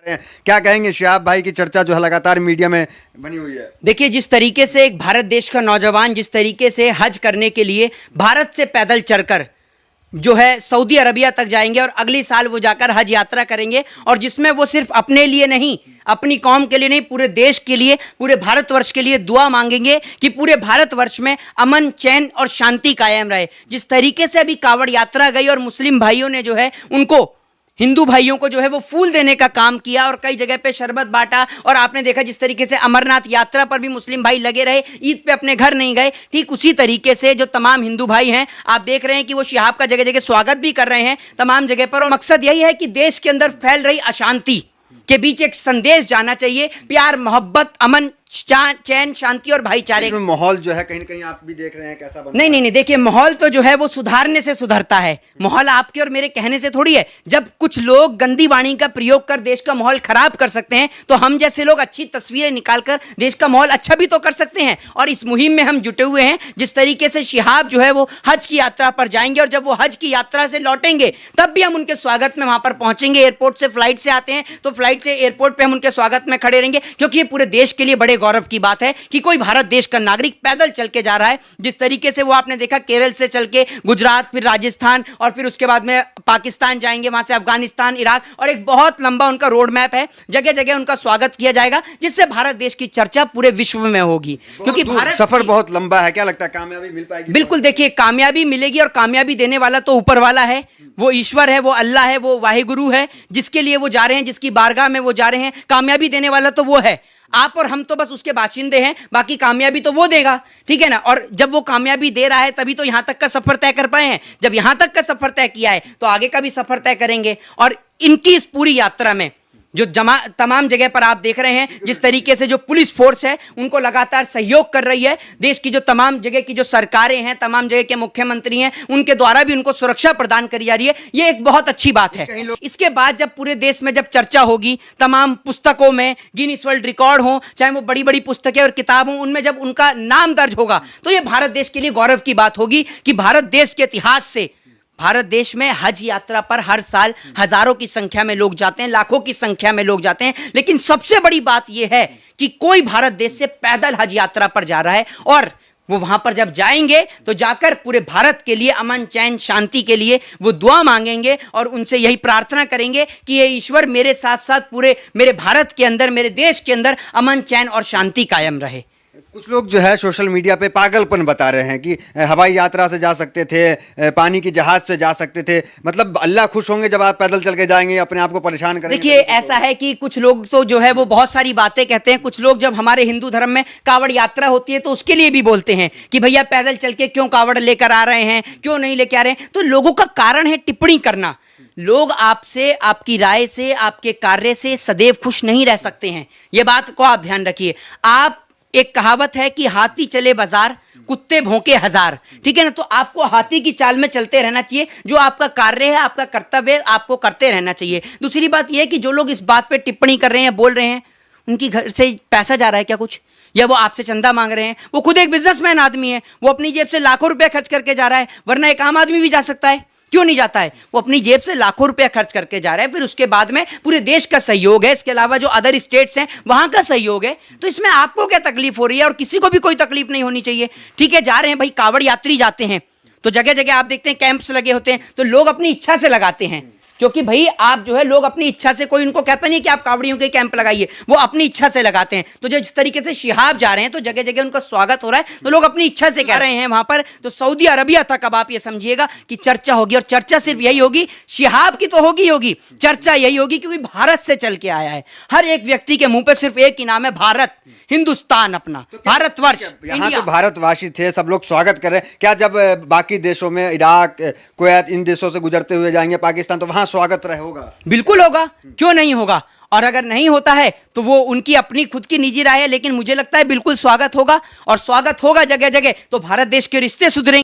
क्या कहेंगे शिहाब भाई की चर्चा जो है लगातार मीडिया में बनी हुई है? देखिए, जिस तरीके से एक भारत देश का नौजवान जिस तरीके से हज करने के लिए भारत से पैदल चलकर जो है सऊदी अरबिया तक जाएंगे और अगली साल वो जाकर हज यात्रा करेंगे, और जिसमें वो सिर्फ अपने लिए नहीं, अपनी कौम के लिए नहीं, पूरे देश के लिए, पूरे भारतवर्ष के लिए दुआ मांगेंगे कि पूरे भारतवर्ष में अमन, चैन और शांति कायम रहे। जिस तरीके से अभी कांवड़ यात्रा गई और मुस्लिम भाइयों ने जो है उनको, हिंदू भाइयों को जो है वो फूल देने का काम किया और कई जगह पे शरबत बांटा, और आपने देखा जिस तरीके से अमरनाथ यात्रा पर भी मुस्लिम भाई लगे रहे, ईद पे अपने घर नहीं गए। ठीक उसी तरीके से जो तमाम हिंदू भाई हैं, आप देख रहे हैं कि वो शिहाब का जगह जगह स्वागत भी कर रहे हैं तमाम जगह पर, और मकसद यही है कि देश के अंदर फैल रही अशांति के बीच एक संदेश जाना चाहिए, प्यार, मोहब्बत, अमन, चैन, शांति और भाईचारे। माहौल जो है कहीं ना कहीं आप भी देख रहे हैं कैसा बन नहीं नहीं नहीं, देखिए, माहौल तो जो है वो सुधारने से सुधरता है। माहौल आपके और मेरे कहने से थोड़ी है। जब कुछ लोग गंदी वाणी का प्रयोग कर देश का माहौल खराब कर सकते हैं, तो हम जैसे लोग अच्छी तस्वीरें निकालकर देश का माहौल अच्छा भी तो कर सकते हैं। और इस मुहिम में हम जुटे हुए हैं। जिस तरीके से शिहाब जो है वो हज की यात्रा पर जाएंगे, और जब वो हज की यात्रा से लौटेंगे तब भी हम उनके स्वागत में वहां पर पहुंचेंगे। एयरपोर्ट से, फ्लाइट से आते हैं तो फ्लाइट से एयरपोर्ट पर हम उनके स्वागत में खड़े रहेंगे, क्योंकि ये पूरे देश के लिए बड़े गौरव की बात है कि कोई भारत देश का नागरिक पैदल चल के जा रहा है। जिस तरीके से वो आपने देखा केरल से चल के गुजरात, फिर राजस्थान, और फिर उसके बाद में पाकिस्तान जाएंगे, वहां से अफगानिस्तान, इराक, और एक बहुत लंबा उनका रोड मैप है। जगह जगह उनका स्वागत किया जाएगा, जिससे भारत देश की चर्चा पूरे विश्व में होगी। क्योंकि भारत सफर बहुत लंबा है, क्या लगता है कामयाबी मिल पाएगी? बिल्कुल, देखिए, कामयाबी मिलेगी, और कामयाबी देने वाला तो ऊपर वाला है, वो ईश्वर है, वो अल्लाह है, वो वाहिगुरु है, जिसके लिए वो जा रहे हैं, जिसकी बारगाह में वो जा रहे हैं। कामयाबी देने वाला तो वो है, आप और हम तो बस उसके बाशिंदे हैं, बाकी कामयाबी तो वो देगा, ठीक है ना। और जब वो कामयाबी दे रहा है तभी तो यहां तक का सफर तय कर पाए हैं। जब यहां तक का सफर तय किया है तो आगे का भी सफर तय करेंगे। और इनकी इस पूरी यात्रा में जो तमाम जगह पर आप देख रहे हैं जिस तरीके से जो पुलिस फोर्स है उनको लगातार सहयोग कर रही है। देश की जो तमाम जगह की जो सरकारें हैं, तमाम जगह के मुख्यमंत्री हैं, उनके द्वारा भी उनको सुरक्षा प्रदान करी जा रही है। ये एक बहुत अच्छी बात है। इसके बाद जब पूरे देश में जब चर्चा होगी, तमाम पुस्तकों में गिनीज वर्ल्ड रिकॉर्ड हो, चाहे वो बड़ी बड़ी पुस्तकें और किताब हों, उनमें जब उनका नाम दर्ज होगा तो ये भारत देश के लिए गौरव की बात होगी कि भारत देश के इतिहास से भारत देश में हज यात्रा पर हर साल हजारों की संख्या में लोग जाते हैं, लाखों की संख्या में लोग जाते हैं। लेकिन सबसे बड़ी बात यह है कि कोई भारत देश से पैदल हज यात्रा पर जा रहा है, और वो वहां पर जब जाएंगे तो जाकर पूरे भारत के लिए अमन, चैन, शांति के लिए वो दुआ मांगेंगे और उनसे यही प्रार्थना करेंगे कि ये ईश्वर मेरे साथ साथ पूरे मेरे भारत के अंदर, मेरे देश के अंदर अमन, चैन और शांति कायम रहे। कुछ लोग जो है सोशल मीडिया पे पागलपन बता रहे हैं कि हवाई यात्रा से जा सकते थे, पानी की जहाज से जा सकते थे, मतलब अल्लाह खुश होंगे जब आप पैदल चल के जाएंगे, अपने आप को परेशान करेंगे। देखिए, ऐसा है कि कुछ लोग तो जो है वो बहुत सारी बातें कहते हैं। कुछ लोग जब हमारे हिंदू धर्म में कावड़ यात्रा होती है तो उसके लिए भी बोलते हैं कि भैया पैदल चल के क्यों कावड़ लेकर आ रहे हैं, क्यों नहीं लेके आ रहे हैं। तो लोगों का कारण है टिप्पणी करना। लोग आपसे, आपकी राय से, आपके कार्य से सदैव खुश नहीं रह सकते हैं। ये बात को आप ध्यान रखिए। आप, एक कहावत है कि हाथी चले बाजार, कुत्ते भौंके हजार, ठीक है ना। तो आपको हाथी की चाल में चलते रहना चाहिए। जो आपका कार्य है, आपका कर्तव्य है, आपको करते रहना चाहिए। दूसरी बात यह है कि जो लोग इस बात पे टिप्पणी कर रहे हैं, बोल रहे हैं, उनकी घर से पैसा जा रहा है क्या कुछ, या वो आपसे चंदा मांग रहे हैं? वो खुद एक बिजनेसमैन आदमी है, वो अपनी जेब से लाखों रुपए खर्च करके जा रहा है, वरना एक आम आदमी भी जा सकता है, क्यों नहीं जाता है? वो अपनी जेब से लाखों रुपया खर्च करके जा रहा है। फिर उसके बाद में पूरे देश का सहयोग है, इसके अलावा जो अदर स्टेट्स हैं वहां का सहयोग है। तो इसमें आपको क्या तकलीफ हो रही है? और किसी को भी कोई तकलीफ नहीं होनी चाहिए, ठीक है। जा रहे हैं भाई, कावड़ यात्री जाते हैं तो जगह जगह आप देखते हैं कैंप्स लगे होते हैं, तो लोग अपनी इच्छा से लगाते हैं, क्योंकि भाई आप जो है लोग अपनी इच्छा से, कोई उनको कहता नहीं कि आप कावड़ियों के कैंप लगाइए, वो अपनी इच्छा से लगाते हैं। तो जिस तरीके से शिहाब जा रहे हैं तो जगह जगह उनका स्वागत हो रहा है, तो लोग अपनी इच्छा से कह रहे हैं वहां पर। तो सऊदी अरबिया तक अब आप ये समझिएगा कि चर्चा होगी, और चर्चा सिर्फ यही होगी, शिहाब की तो होगी, चर्चा यही होगी क्योंकि भारत से चल के आया है। हर एक व्यक्ति के मुंह पे सिर्फ एक ही नाम है, भारत, हिंदुस्तान, अपना भारतवर्ष। यहाँ तो भारतवासी थे, सब लोग स्वागत कर रहे हैं। क्या जब बाकी देशों में, इराक, कुवैत, इन देशों से गुजरते हुए जाएंगे पाकिस्तान, तो वहां स्वागत रहे होगा? बिल्कुल होगा, क्यों नहीं होगा। और अगर नहीं होता है तो वो उनकी अपनी खुद की निजी राय है, लेकिन मुझे लगता है बिल्कुल स्वागत होगा, और स्वागत होगा जगह जगह, तो भारत देश के रिश्ते सुधरेंगे।